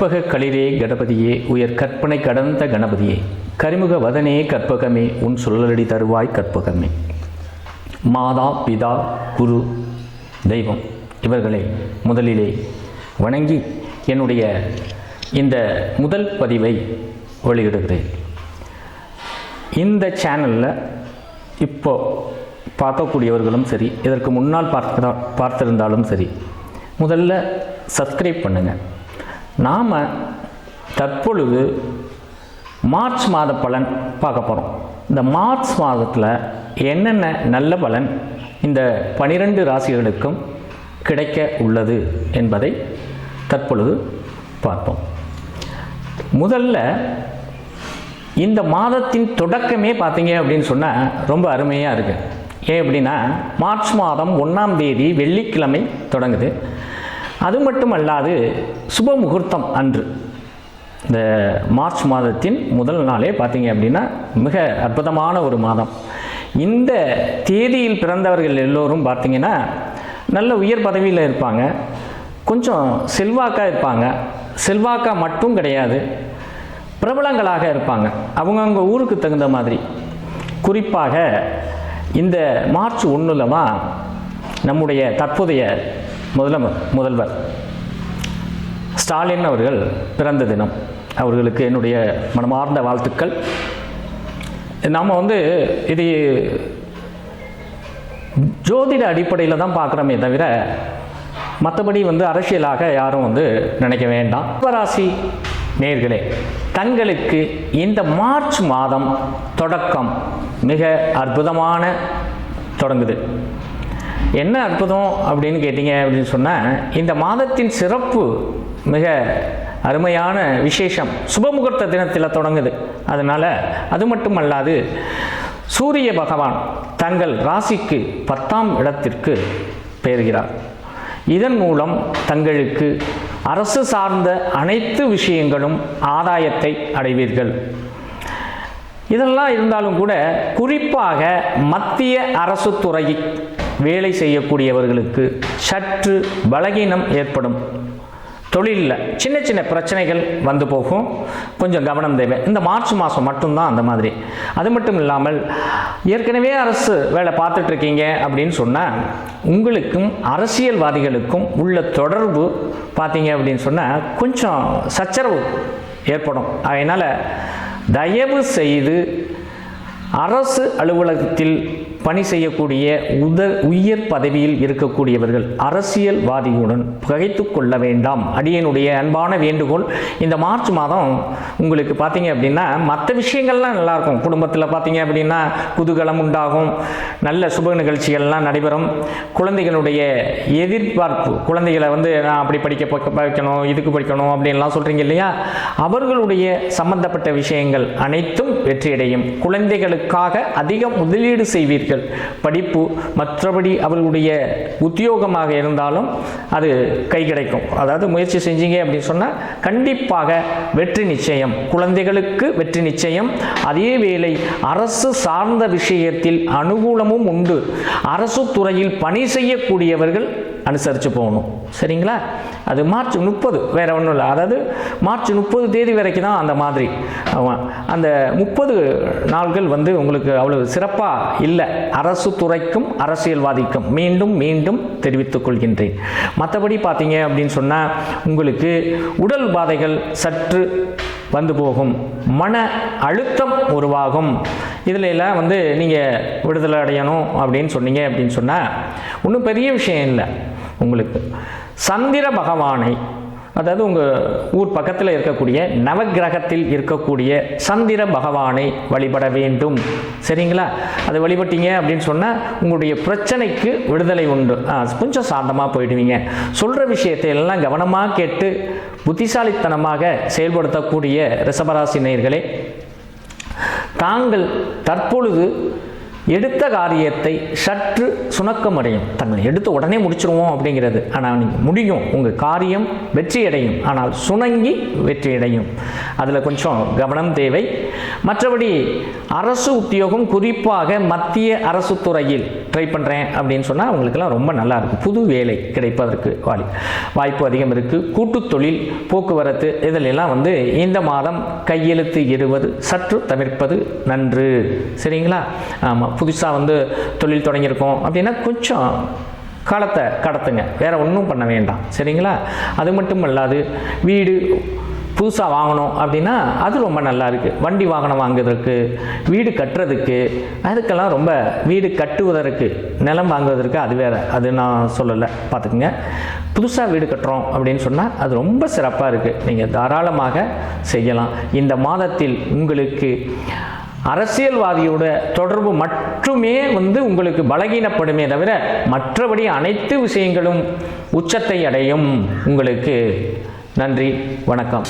கற்பக களிரே கணபதியே உயர் கற்பனை கடந்த கணபதியே கரிமுக வதனே கற்பகமே உன் சொல்லலடி தருவாய் கற்பகமே. மாதா பிதா குரு தெய்வம் இவர்களை முதலிலே வணங்கி என்னுடைய இந்த முதல் பதிவை வெளியிடுகிறேன். இந்த சேனலில் இப்போ பார்க்கக்கூடியவர்களும் சரி, இதற்கு முன்னால் பார்த்திருந்தாலும் சரி, முதல்ல சப்ஸ்கிரைப் பண்ணுங்கள். நாம் தற்பொழுது மார்ச் மாத பலன் பார்க்க போகிறோம். இந்த மார்ச் மாதத்தில் என்னென்ன நல்ல பலன் இந்த 12 ராசிகளுக்கும் கிடைக்க உள்ளது என்பதை தற்பொழுது பார்ப்போம். முதல்ல இந்த மாதத்தின் தொடக்கமே பார்த்தீங்க அப்படின்னு சொன்னால் ரொம்ப அருமையாக இருக்குது. ஏன் அப்படின்னா மார்ச் மாதம் 1ஆம் தேதி வெள்ளிக்கிழமை தொடங்குது. அது மட்டும் அல்லாது சுப முகூர்த்தம் அன்று இந்த மார்ச் மாதத்தின் முதல் நாளே பார்த்தீங்க அப்படின்னா மிக அற்புதமான ஒரு மாதம். இந்த தேதியில் பிறந்தவர்கள் எல்லோரும் பார்த்தீங்கன்னா நல்ல உயர் பதவியில் இருப்பாங்க, கொஞ்சம் செல்வாக்காக இருப்பாங்க. செல்வாக்காக மட்டும் கிடையாது, பிரபலங்களாக இருப்பாங்க அவங்கவுங்க ஊருக்கு தகுந்த மாதிரி. குறிப்பாக இந்த மார்ச் 1 தான் நம்முடைய தற்போதைய முதல்வர் ஸ்டாலின் அவர்கள் பிறந்த தினம். அவர்களுக்கு என்னுடைய மனமார்ந்த வாழ்த்துக்கள். நாம் இது ஜோதிட அடிப்படையில் தான் பார்க்குறோமே தவிர மற்றபடி அரசியலாக யாரும் நினைக்க வேண்டாம். ரிஷபராசி நேயர்களே, தங்களுக்கு இந்த மார்ச் மாதம் தொடக்கம் மிக அற்புதமான தொடங்குது. என்ன அற்புதம் அப்படின்னு கேட்டிங்க அப்படின்னு சொன்னால், இந்த மாதத்தின் சிறப்பு மிக அருமையான விசேஷம் சுபமுகூர்த்த தினத்தில் தொடங்குது. அதனால் அது மட்டும் அல்லாது சூரிய பகவான் தங்கள் ராசிக்கு 10ஆம் இடத்திற்கு பெயர்கிறார். இதன் மூலம் தங்களுக்கு அரசு சார்ந்த அனைத்து விஷயங்களும் ஆதாயத்தை அடைவீர்கள். இதெல்லாம் இருந்தாலும் கூட குறிப்பாக மத்திய அரசு துறையில் வேலை செய்யக்கூடியவர்களுக்கு சற்று பலகீனம் ஏற்படும். தொழிலில் சின்ன சின்ன பிரச்சனைகள் வந்து போகும், கொஞ்சம் கவனம் தேவை. இந்த மார்ச் மாதம் மட்டும்தான் அந்த மாதிரி. அது மட்டும் இல்லாமல் ஏற்கனவே அரசு வேலை பார்த்துட்ருக்கீங்க அப்படின்னு சொன்னால் உங்களுக்கும் அரசியல்வாதிகளுக்கும் உள்ள தொடர்பு பார்த்தீங்க அப்படின்னு சொன்னால் கொஞ்சம் சச்சரவு ஏற்படும். அதனால் தயவு செய்து அரசு அலுவலகத்தில் பணி செய்யக்கூடிய உயர் பதவியில் இருக்கக்கூடியவர்கள் அரசியல்வாதிகளுடன் பகைத்து கொள்ள வேண்டாம். அடியனுடைய அன்பான வேண்டுகோள். இந்த மார்ச் மாதம் உங்களுக்கு பார்த்தீங்க அப்படின்னா மற்ற விஷயங்கள்லாம் நல்லாயிருக்கும். குடும்பத்தில் பார்த்தீங்க அப்படின்னா குதூகலம் உண்டாகும், நல்ல சுப நிகழ்ச்சிகள்லாம் நடைபெறும். குழந்தைகளுடைய எதிர்பார்ப்பு, குழந்தைகளை நான் அப்படி வைக்கணும், இதுக்கு படிக்கணும் அப்படின்லாம் சொல்கிறீங்க இல்லையா, அவர்களுடைய சம்பந்தப்பட்ட விஷயங்கள் அனைத்தும் வெற்றியடையும். குழந்தைகளுக்காக அதிக முதலீடு செய்வீர்கள். படிப்பு மற்றபடி அவர்களுடைய உத்தியோகமாக இருந்தாலும் அது கை கிடைக்கும். அதாவது முயற்சி செஞ்சீங்க அப்படின்னு சொன்னால் கண்டிப்பாக வெற்றி நிச்சயம். குழந்தைகளுக்கு வெற்றி நிச்சயம். அதே வேளை அரசு சார்ந்த விஷயத்தில் அனுகூலமும் உண்டு. அரசு துறையில் பணி செய்யக்கூடியவர்கள் அனுசரித்து போகணும். சரிங்களா? அது மார்ச் 30, வேறு ஒன்றும் இல்லை. அதாவது மார்ச் 30 தேதி வரைக்கும் தான் அந்த மாதிரி. அந்த 30 நாள்கள் உங்களுக்கு அவ்வளவு சிறப்பாக இல்லை அரசு துறைக்கும் அரசியல்வாதிக்கும். மீண்டும் மீண்டும் தெரிவித்துக் கொள்கின்றேன். மற்றபடி பார்த்தீங்க அப்படின்னு சொன்னால் உங்களுக்கு உடல் பாதைகள் சற்று வந்து போகும், மன அழுத்தம் உருவாகும். இதில் எல்லாம் நீங்கள் விடுதலை அடையணும் அப்படின்னு சொன்னீங்க அப்படின்னு சொன்னால் ஒன்றும் பெரிய விஷயம் இல்லை. உங்களுக்கு சந்திர பகவானை, அதாவது உங்கள் ஊர் பக்கத்தில் இருக்கக்கூடிய நவக்கிரகத்தில் இருக்கக்கூடிய சந்திர பகவானை வழிபட வேண்டும். சரிங்களா? அதை வழிபட்டீங்க அப்படின்னு சொன்னால் உங்களுடைய பிரச்சனைக்கு விடுதலை உண்டு. கொஞ்சம் சாந்தமாக போயிடுவீங்க. சொல்கிற விஷயத்தை எல்லாம் கவனமாக கேட்டு புத்திசாலித்தனமாக செயல்படுத்தக்கூடிய ரிஷபராசி நேயர்களே, தாங்கள் தற்பொழுது எடுத்த காரியத்தை சற்று சுணக்கம் அடையும். தங்களை எடுத்து உடனே முடிச்சிருவோம் அப்படிங்கிறது. ஆனால் நீங்கள் முடியும், உங்கள் காரியம் வெற்றி அடையும். ஆனால் சுணங்கி வெற்றி அடையும். அதில் கொஞ்சம் கவனம் தேவை. மற்றபடி அரசு உத்தியோகம், குறிப்பாக மத்திய அரசு துறையில் ட்ரை பண்ணுறேன் அப்படின்னு சொன்னால் உங்களுக்கெல்லாம் ரொம்ப நல்லா இருக்குது. புது வேலை கிடைப்பதற்கு வாய்ப்பு அதிகம் இருக்குது. கூட்டு தொழில், போக்குவரத்து இதிலெல்லாம் வந்து இந்த மாதம் கையெழுத்து இடுவது சற்று தவிர்ப்பது நன்று. சரிங்களா? ஆமாம், புதுசாக வந்து தொழில் தொடங்கியிருக்கோம் அப்படின்னா கொஞ்சம் காலத்தை கடத்துங்க, வேறு ஒன்றும் பண்ண வேண்டாம். சரிங்களா? அது மட்டும் அல்லாது வீடு புதுசாக வாங்கணும் அப்படின்னா அது ரொம்ப நல்லா இருக்குது. வண்டி வாகனம் வாங்குவதற்கு, வீடு கட்டுறதுக்கு, அதுக்கெல்லாம் ரொம்ப, வீடு கட்டுவதற்கு, நிலம் வாங்குவதற்கு அது வேறு, அது நான் சொல்லலை, பார்த்துக்குங்க. புதுசாக வீடு கட்டுறோம் அப்படின்னு சொன்னால் அது ரொம்ப சிறப்பாக இருக்குது. நீங்கள் தாராளமாக செய்யலாம். இந்த மாதத்தில் உங்களுக்கு அரசியல்வாதியோட தொடர்பு மட்டுமே வந்து உங்களுக்கு பலகீனப்படுமே தவிர மற்றபடி அனைத்து விஷயங்களும் உச்சத்தை அடையும் உங்களுக்கு. நன்றி, வணக்கம்.